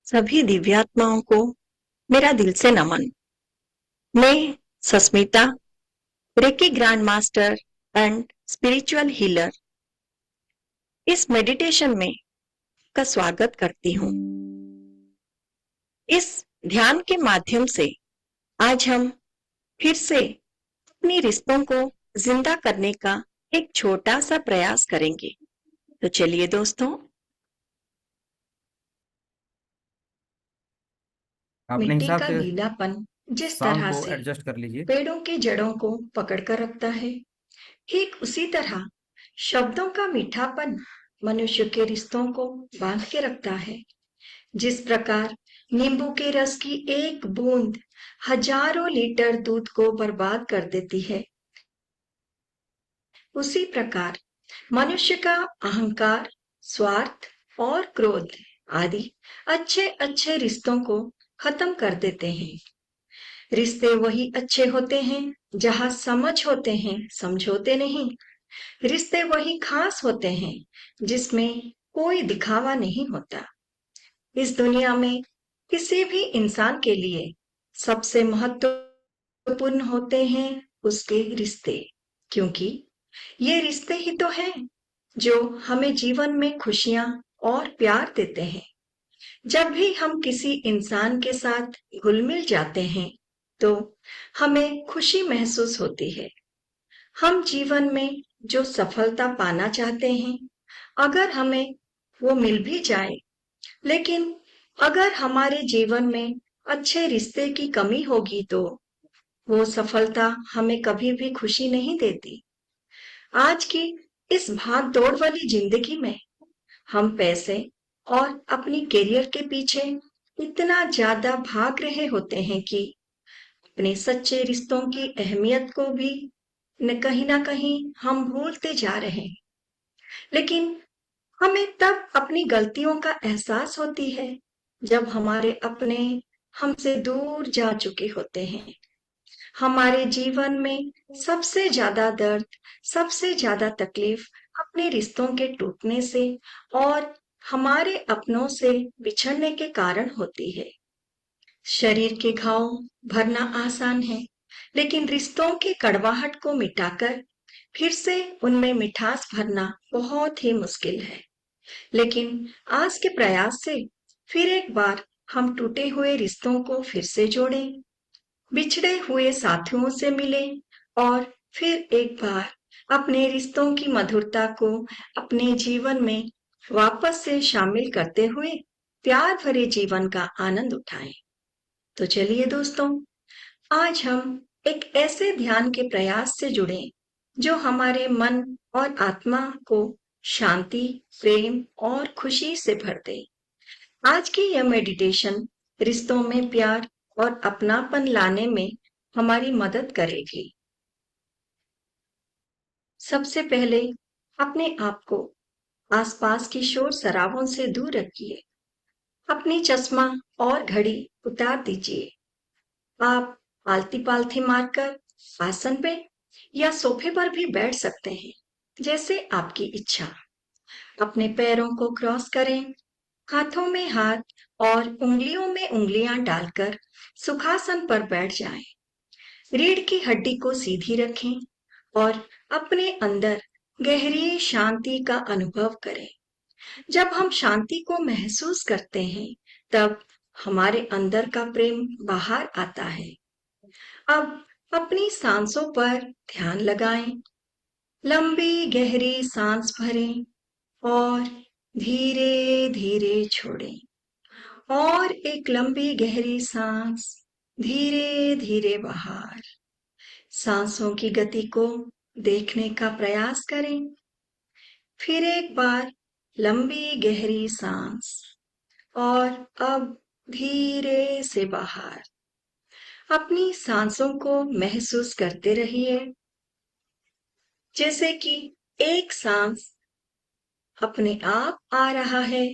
सभी दिव्यात्माओं को मेरा दिल से नमन। मैं Sasmita, reiki grand master and spiritual healer, इस मेडिटेशन में का स्वागत करती हूँ। इस ध्यान के माध्यम से आज हम फिर से अपनी रिश्तों को जिंदा करने का एक छोटा सा प्रयास करेंगे। तो चलिए दोस्तों, अपने मिट्टी हिसाब का से गीलापन जिस साउंड तरह को से एडजस्ट कर लीजिए। पेड़ों की जड़ों को पकड़कर रखता है, ठीक उसी तरह शब्दों का मीठापन मनुष्य के रिश्तों को बांध के रखता है। जिस प्रकार नींबू के रस की एक बूंद हजारों लीटर दूध को बर्बाद कर देती है, उसी प्रकार मनुष्य का अहंकार, स्वार्थ और क्रोध आदि अच्छे अच्छे रिश्तों को खत्म कर देते हैं। रिश्ते वही अच्छे होते हैं जहां समझ होते हैं, समझौते नहीं। रिश्ते वही खास होते हैं जिसमें कोई दिखावा नहीं होता। इस दुनिया में किसी भी इंसान के लिए सबसे महत्वपूर्ण होते हैं उसके रिश्ते, क्योंकि ये रिश्ते ही तो हैं जो हमें जीवन में खुशियां और प्यार देते हैं। जब भी हम किसी इंसान के साथ घुल मिल जाते हैं तो हमें खुशी महसूस होती है। हम जीवन में जो सफलता पाना चाहते हैं, अगर हमें वो मिल भी जाए, लेकिन अगर हमारे जीवन में अच्छे रिश्ते की कमी होगी तो वो सफलता हमें कभी भी खुशी नहीं देती। आज की इस भाग दौड़ वाली जिंदगी में हम पैसे और अपनी करियर के पीछे इतना ज्यादा भाग रहे होते हैं कि अपने सच्चे रिश्तों की अहमियत को भी कहीं ना कहीं हम भूलते जा रहे हैं। लेकिन हमें तब अपनी गलतियों का एहसास होती है जब हमारे अपने हमसे दूर जा चुके होते हैं। हमारे जीवन में सबसे ज्यादा दर्द, सबसे ज्यादा तकलीफ अपने रिश्तों के टूटने से और हमारे अपनों से बिछड़ने के कारण होती है। शरीर के घाव भरना आसान है, लेकिन रिश्तों की कड़वाहट को मिटाकर फिर से उनमें मिठास भरना बहुत ही मुश्किल है। लेकिन आज के प्रयास से फिर एक बार हम टूटे हुए रिश्तों को फिर से जोड़ें, बिछड़े हुए साथियों से मिलें और फिर एक बार अपने रिश्तों की मधुरता को अपने जीवन में वापस से शामिल करते हुए प्यार भरे जीवन का आनंद उठाएं। तो चलिए दोस्तों, आज हम एक ऐसे ध्यान के प्रयास से जुड़े जो हमारे मन और आत्मा को शांति, प्रेम और खुशी से भर दे। आज की यह मेडिटेशन रिश्तों में प्यार और अपनापन लाने में हमारी मदद करेगी। सबसे पहले अपने आप को आसपास की शोर शराबों से दूर रखिए। अपनी चश्मा और घड़ी उतार दीजिए। आप आलती पालथी मारकर आसन पे या सोफे पर भी बैठ सकते हैं, जैसे आपकी इच्छा। अपने पैरों को क्रॉस करें, हाथों में हाथ और उंगलियों में उंगलियां डालकर सुखासन पर बैठ जाएं। रीढ़ की हड्डी को सीधी रखें और अपने अंदर गहरी शांति का अनुभव करें। जब हम शांति को महसूस करते हैं, तब हमारे अंदर का प्रेम बाहर आता है। अब अपनी सांसों पर ध्यान लगाएं। लंबी गहरी सांस भरें और धीरे धीरे छोड़ें। और एक लंबी गहरी सांस धीरे धीरे बाहर। सांसों की गति को देखने का प्रयास करें। फिर एक बार लंबी गहरी सांस और अब धीरे से बाहर। अपनी सांसों को महसूस करते रहिए, जैसे कि एक सांस अपने आप आ रहा है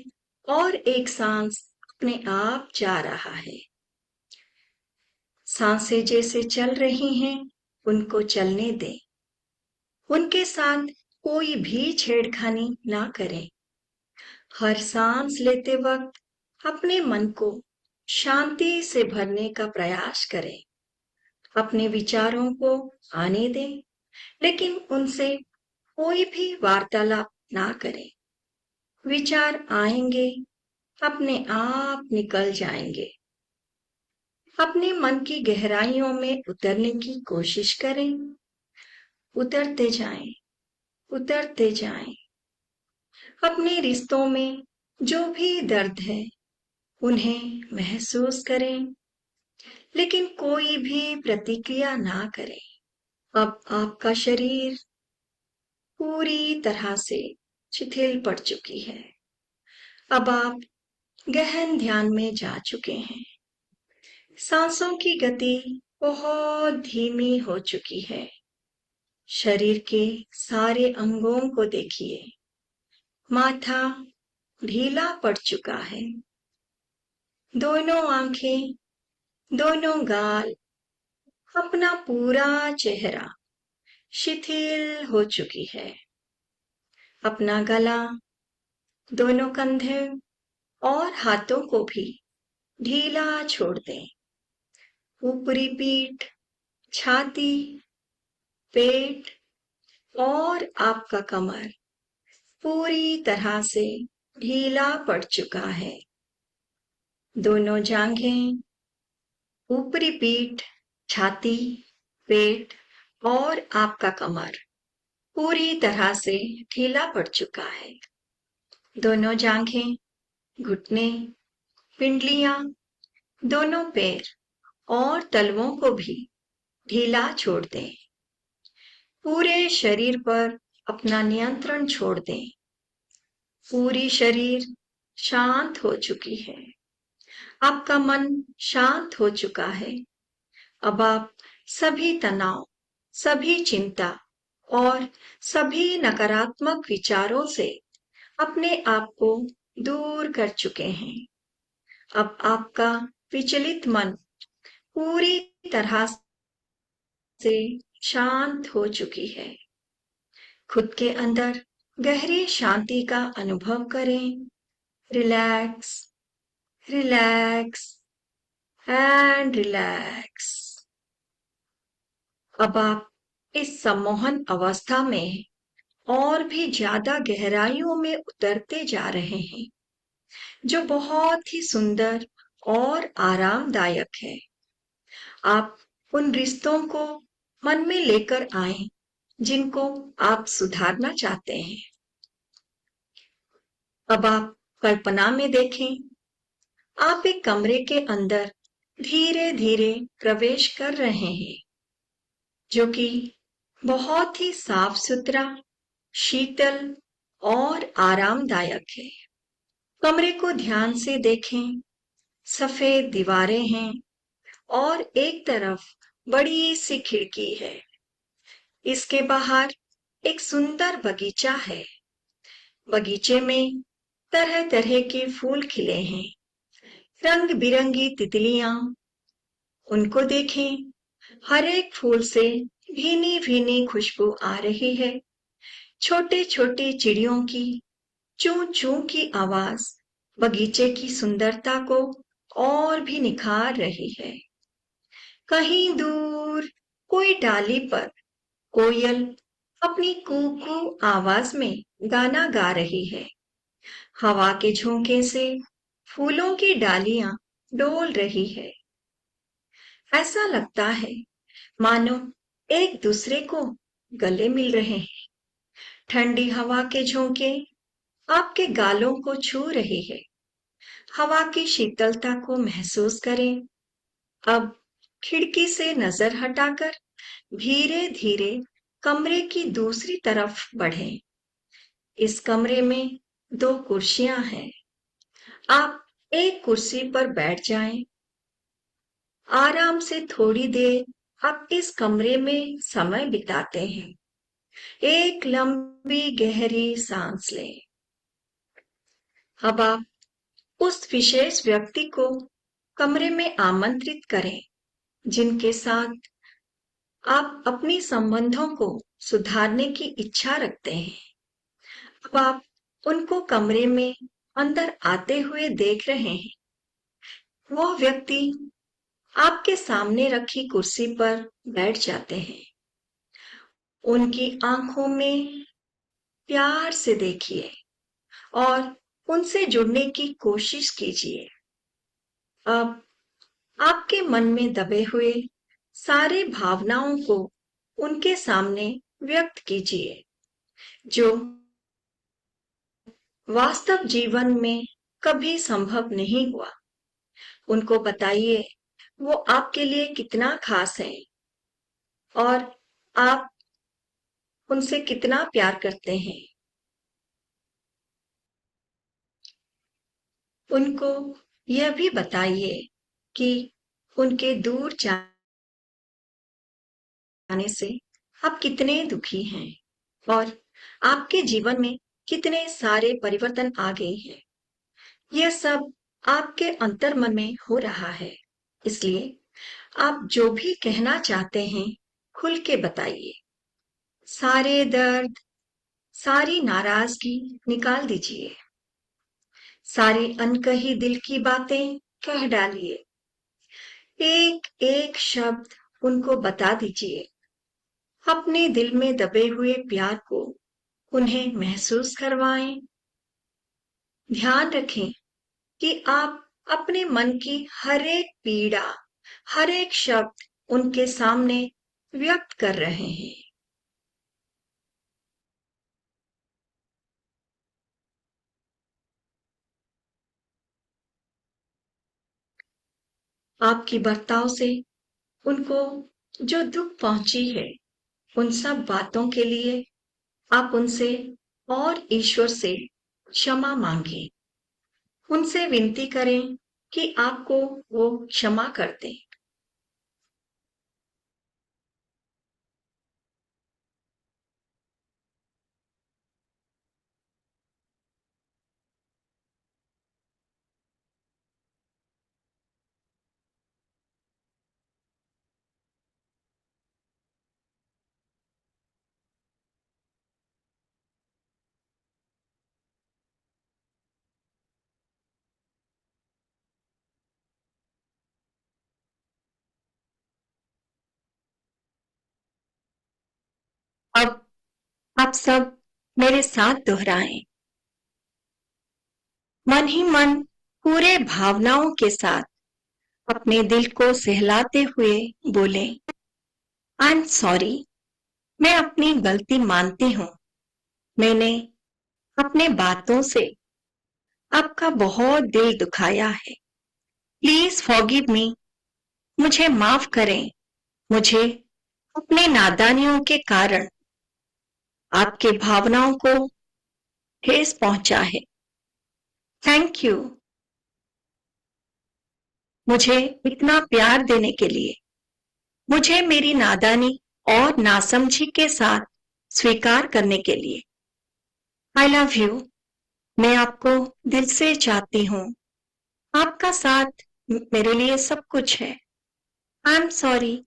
और एक सांस अपने आप जा रहा है। सांसें जैसे चल रही हैं, उनको चलने दें। उनके साथ कोई भी छेड़खानी ना करें। हर सांस लेते वक्त अपने मन को शांति से भरने का प्रयास करें। अपने विचारों को आने दें, लेकिन उनसे कोई भी वार्तालाप ना करें। विचार आएंगे, अपने आप निकल जाएंगे। अपने मन की गहराइयों में उतरने की कोशिश करें। उतरते जाएं, उतरते जाएं। अपने रिश्तों में जो भी दर्द है, उन्हें महसूस करें, लेकिन कोई भी प्रतिक्रिया ना करें। अब आपका शरीर पूरी तरह से शिथिल पड़ चुकी है। अब आप गहन ध्यान में जा चुके हैं। सांसों की गति बहुत धीमी हो चुकी है। शरीर के सारे अंगों को देखिए। माथा ढीला पड़ चुका है। दोनों आंखें, दोनों गाल, अपना पूरा चेहरा शिथिल हो चुकी है। अपना गला, दोनों कंधे और हाथों को भी ढीला छोड़ दें। ऊपरी पीठ, छाती, पेट और आपका कमर पूरी तरह से ढीला पड़ चुका है। दोनों जांघें, ऊपरी पीठ, छाती, पेट और आपका कमर पूरी तरह से ढीला पड़ चुका है। दोनों जांघें, घुटने, पिंडलियां, दोनों पैर और तलवों को भी ढीला छोड़ दें। पूरे शरीर पर अपना नियंत्रण छोड़ दें। पूरी शरीर शांत हो चुकी है। आपका मन शांत हो चुका है। अब आप सभी तनाव, सभी चिंता और सभी नकारात्मक विचारों से अपने आप को दूर कर चुके हैं। अब आपका विचलित मन पूरी तरह से शांत हो चुकी है। खुद के अंदर गहरी शांति का अनुभव करें। Relax, relax and relax. अब आप इस सम्मोहन अवस्था में और भी ज्यादा गहराइयों में उतरते जा रहे हैं, जो बहुत ही सुंदर और आरामदायक है। आप उन रिश्तों को मन में लेकर आए जिनको आप सुधारना चाहते हैं। अब आप कल्पना में देखें, आप एक कमरे के अंदर धीरे धीरे प्रवेश कर रहे हैं, जो कि बहुत ही साफ सुथरा, शीतल और आरामदायक है। कमरे को ध्यान से देखें। सफेद दीवारें हैं और एक तरफ बड़ी सी खिड़की है। इसके बाहर एक सुंदर बगीचा है। बगीचे में तरह तरह के फूल खिले हैं। रंग बिरंगी तितलियां, उनको देखें। हर एक फूल से भीनी भीनी खुशबू आ रही है। छोटे छोटे चिड़ियों की चूं चूं की आवाज बगीचे की सुंदरता को और भी निखार रही है। कहीं दूर कोई डाली पर कोयल अपनी कूकू आवाज में गाना गा रही है। हवा के झोंके से फूलों की डालियां डोल रही है। ऐसा लगता है मानो एक दूसरे को गले मिल रहे हैं। ठंडी हवा के झोंके आपके गालों को छू रही है। हवा की शीतलता को महसूस करें। अब खिड़की से नजर हटाकर धीरे धीरे कमरे की दूसरी तरफ बढ़ें। इस कमरे में दो कुर्सियां हैं। आप एक कुर्सी पर बैठ जाएं। आराम से थोड़ी देर आप इस कमरे में समय बिताते हैं। एक लंबी गहरी सांस लें। अब आप उस विशेष व्यक्ति को कमरे में आमंत्रित करें जिनके साथ आप अपनी संबंधों को सुधारने की इच्छा रखते हैं। अब आप उनको कमरे में अंदर आते हुए देख रहे हैं, वो व्यक्ति आपके सामने रखी कुर्सी पर बैठ जाते हैं। उनकी आंखों में प्यार से देखिए और उनसे जुड़ने की कोशिश कीजिए। अब आपके मन में दबे हुए सारे भावनाओं को उनके सामने व्यक्त कीजिए, जो वास्तव जीवन में कभी संभव नहीं हुआ। उनको बताइए वो आपके लिए कितना खास है और आप उनसे कितना प्यार करते हैं। उनको यह भी बताइए कि उनके दूर जाने से आप कितने दुखी हैं और आपके जीवन में कितने सारे परिवर्तन आ गए हैं। यह सब आपके अंतर्मन में हो रहा है, इसलिए आप जो भी कहना चाहते हैं खुल के बताइए। सारे दर्द, सारी नाराजगी निकाल दीजिए। सारी अनकही दिल की बातें कह डालिए। एक एक शब्द उनको बता दीजिए। अपने दिल में दबे हुए प्यार को उन्हें महसूस करवाएं। ध्यान रखें कि आप अपने मन की हर एक पीड़ा, हर एक शब्द उनके सामने व्यक्त कर रहे हैं। आपकी बर्ताव से उनको जो दुख पहुंची है, उन सब बातों के लिए आप उनसे और ईश्वर से क्षमा मांगे। उनसे विनती करें कि आपको वो क्षमा कर दें। अब आप सब मेरे साथ दोहराएं। मन ही मन पूरे भावनाओं के साथ अपने दिल को सहलाते हुए बोले, आई एम सॉरी। मैं अपनी गलती मानती हूँ। मैंने अपने बातों से आपका बहुत दिल दुखाया है। Please forgive me. मुझे माफ करें। मुझे अपने नादानियों के कारण आपके भावनाओं को ठेस पहुंचा है। थैंक यू मुझे इतना प्यार देने के लिए, मुझे मेरी नादानी और नासमझी के साथ स्वीकार करने के लिए। I love you. मैं आपको दिल से चाहती हूँ। आपका साथ मेरे लिए सब कुछ है। I am sorry.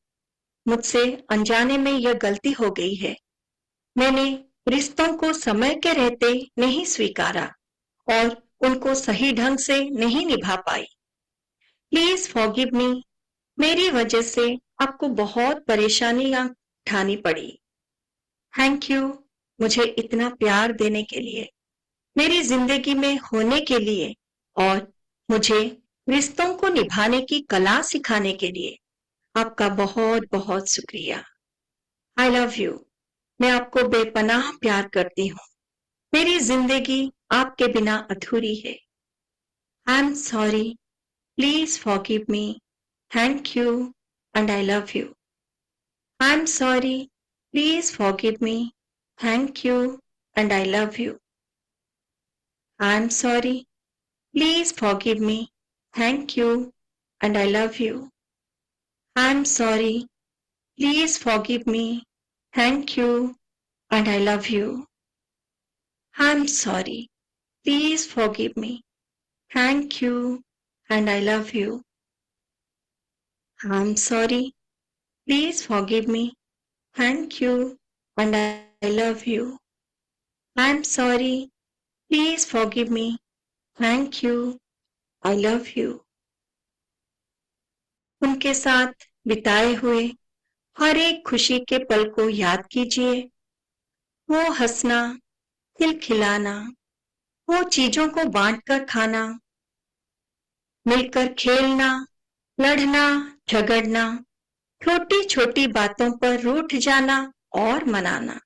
मुझसे अनजाने में यह गलती हो गई है। मैंने रिश्तों को समय के रहते नहीं स्वीकारा और उनको सही ढंग से नहीं निभा पाई। Please forgive me. मेरी वजह से आपको बहुत परेशानियां उठानी पड़ी। थैंक यू मुझे इतना प्यार देने के लिए, मेरी जिंदगी में होने के लिए और मुझे रिश्तों को निभाने की कला सिखाने के लिए। आपका बहुत बहुत शुक्रिया। I love you. मैं आपको बेपनाह प्यार करती हूँ। मेरी जिंदगी आपके बिना अधूरी है। I am sorry. Please forgive me. Thank you and I love you. I am sorry. Please forgive me. Thank you and I love you. I am sorry. Please forgive me. Thank you and I love you. I am sorry. Please forgive me. Thank you and I love you. I'm sorry. Please forgive me. Thank you and I love you. I'm sorry. Please forgive me. Thank you and I love you. I'm sorry. Please forgive me. Thank you, I love you. उनके साथ बिताए हुए हर एक खुशी के पल को याद कीजिए। वो हंसना, खिलखिलाना, वो चीजों को बांटकर खाना, मिलकर खेलना, लड़ना, झगड़ना, छोटी छोटी बातों पर रूठ जाना और मनाना।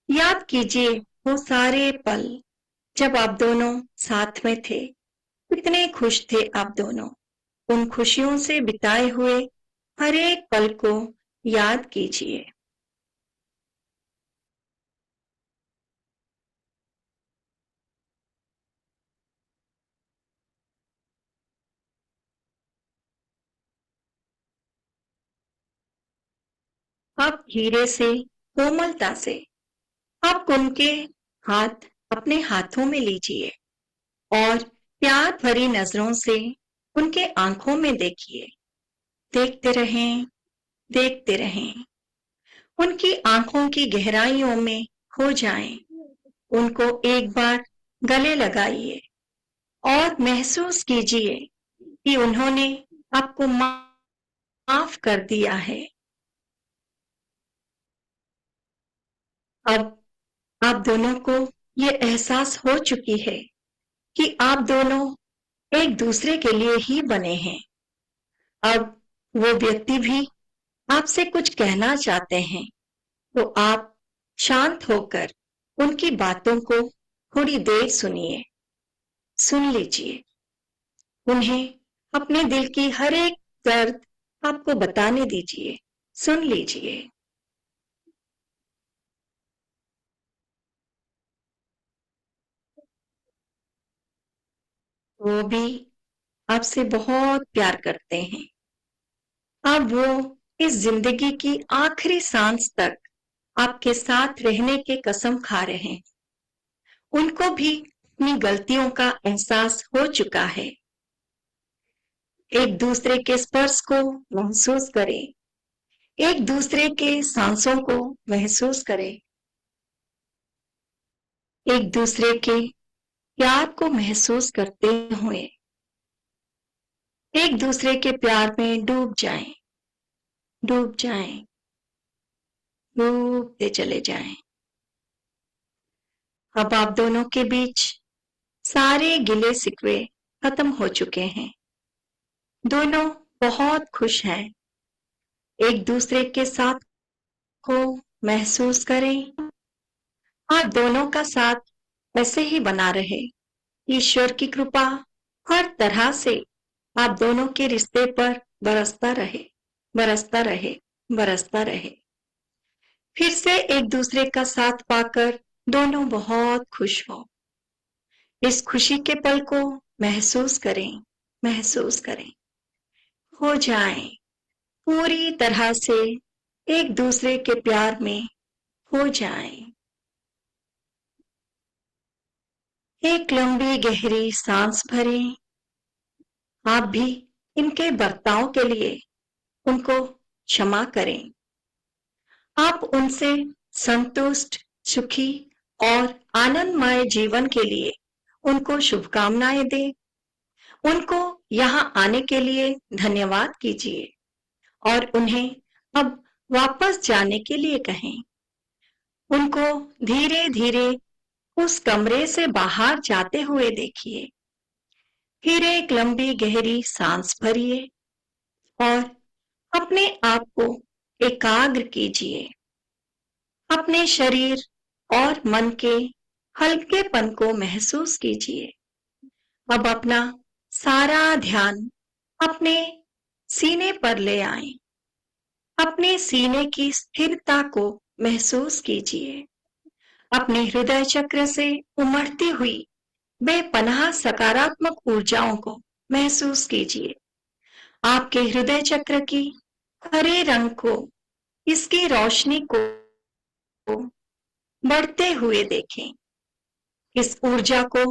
याद कीजिए वो सारे पल जब आप दोनों साथ में थे। कितने खुश थे आप दोनों। उन खुशियों से बिताए हुए हर एक पल को याद कीजिए। अब धीरे से, कोमलता से आप उनके हाथ अपने हाथों में लीजिए और प्यार भरी नजरों से उनके आंखों में देखिए। देखते रहें, देखते रहें। उनकी आंखों की गहराइयों में खो जाएं। उनको एक बार गले लगाइए और महसूस कीजिए कि उन्होंने आपको माफ कर दिया है। अब आप दोनों को ये एहसास हो चुकी है कि आप दोनों एक दूसरे के लिए ही बने हैं। अब वो व्यक्ति भी आपसे कुछ कहना चाहते हैं तो आप शांत होकर उनकी बातों को थोड़ी देर सुनिए। सुन लीजिए। उन्हें अपने दिल की हर एक दर्द आपको बताने दीजिए। सुन लीजिए। वो भी आपसे बहुत प्यार करते हैं। अब वो इस जिंदगी की आखिरी सांस तक आपके साथ रहने के कसम खा रहे हैं। उनको भी अपनी गलतियों का एहसास हो चुका है। एक दूसरे के स्पर्श को महसूस करें। एक दूसरे के सांसों को महसूस करें। एक दूसरे के प्यार को महसूस करते हुए एक दूसरे के प्यार में डूब जाएं, डूब जाएं, डूबते चले जाएं। अब आप दोनों के बीच सारे गिले शिकवे खत्म हो चुके हैं। दोनों बहुत खुश हैं। एक दूसरे के साथ को महसूस करें। आप दोनों का साथ ऐसे ही बना रहे। ईश्वर की कृपा हर तरह से आप दोनों के रिश्ते पर बरसता रहे, बरसता रहे, बरसता रहे। फिर से एक दूसरे का साथ पाकर दोनों बहुत खुश हो। इस खुशी के पल को महसूस करें, महसूस करें। हो जाएं, पूरी तरह से एक दूसरे के प्यार में हो जाएं। एक लंबी गहरी सांस भरें। आप भी इनके बर्ताव के लिए उनको क्षमा करें। आप उनसे संतुष्ट, सुखी और आनंदमय जीवन के लिए उनको शुभकामनाएं दें। उनको यहाँ आने के लिए धन्यवाद कीजिए और उन्हें अब वापस जाने के लिए कहें। उनको धीरे धीरे उस कमरे से बाहर जाते हुए देखिए। फिर एक लंबी गहरी सांस भरिए और अपने आप को एकाग्र कीजिए। अपने शरीर और मन के हल्केपन को महसूस कीजिए। अब अपना सारा ध्यान अपने सीने पर ले आएं। अपने सीने की स्थिरता को महसूस कीजिए। अपने हृदय चक्र से उमड़ती हुई बेपनाह सकारात्मक ऊर्जाओं को महसूस कीजिए। आपके हृदय चक्र की हरे रंग को, इसकी रोशनी को बढ़ते हुए देखें। इस ऊर्जा को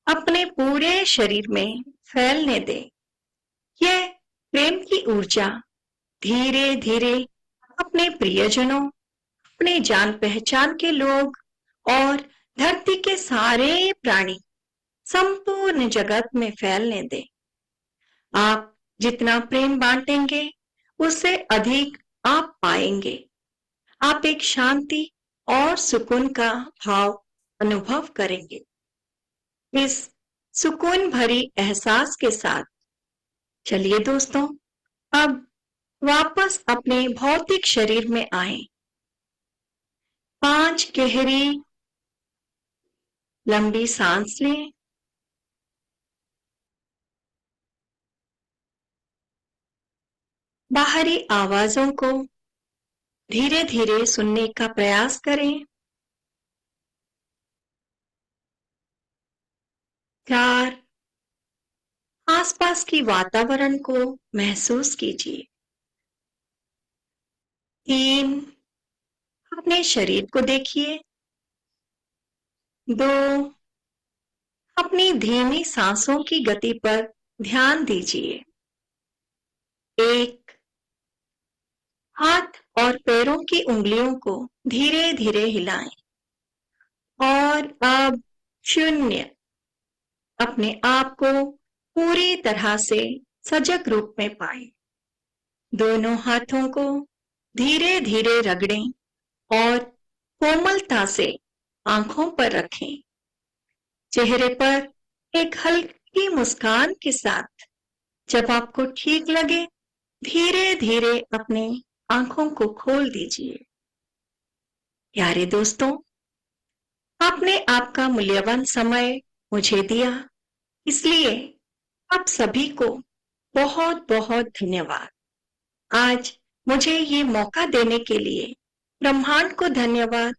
अपने पूरे शरीर में फैलने दें। यह प्रेम की ऊर्जा धीरे धीरे अपने प्रियजनों, अपने जान पहचान के लोग और धरती के सारे प्राणी, संपूर्ण जगत में फैलने दें। आप जितना प्रेम बांटेंगे, उससे अधिक आप पाएंगे। आप एक शांति और सुकून का भाव अनुभव करेंगे। इस सुकून भरी एहसास के साथ चलिए दोस्तों, अब वापस अपने भौतिक शरीर में आए। 5 गहरी लंबी सांस लें। बाहरी आवाजों को धीरे धीरे सुनने का प्रयास करें। 4 आसपास की वातावरण को महसूस कीजिए। 3 अपने शरीर को देखिए। 2 अपनी धीमी सांसों की गति पर ध्यान दीजिए। 1 हाथ और पैरों की उंगलियों को धीरे धीरे हिलाएं। और अब 0 अपने आप को पूरी तरह से सजग रूप में पाएं। दोनों हाथों को धीरे धीरे रगड़ें और कोमलता से आंखों पर रखें। चेहरे पर एक हल्की मुस्कान के साथ जब आपको ठीक लगे, धीरे धीरे अपने आंखों को खोल दीजिए। प्यारे दोस्तों, आपने आपका मूल्यवान समय मुझे दिया, इसलिए आप सभी को बहुत बहुत धन्यवाद। आज मुझे ये मौका देने के लिए ब्रह्मांड को धन्यवाद,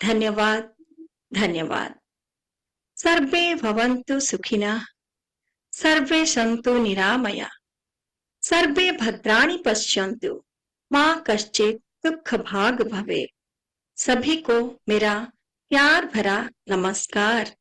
धन्यवाद, धन्यवाद। सर्वे भवन्तु सुखिनः, सर्वे सन्तु निरामया, सर्वे भद्राणि पश्यन्तु, मां कश्चित् दुःख भाग भवेत्। सभी को मेरा प्यार भरा नमस्कार।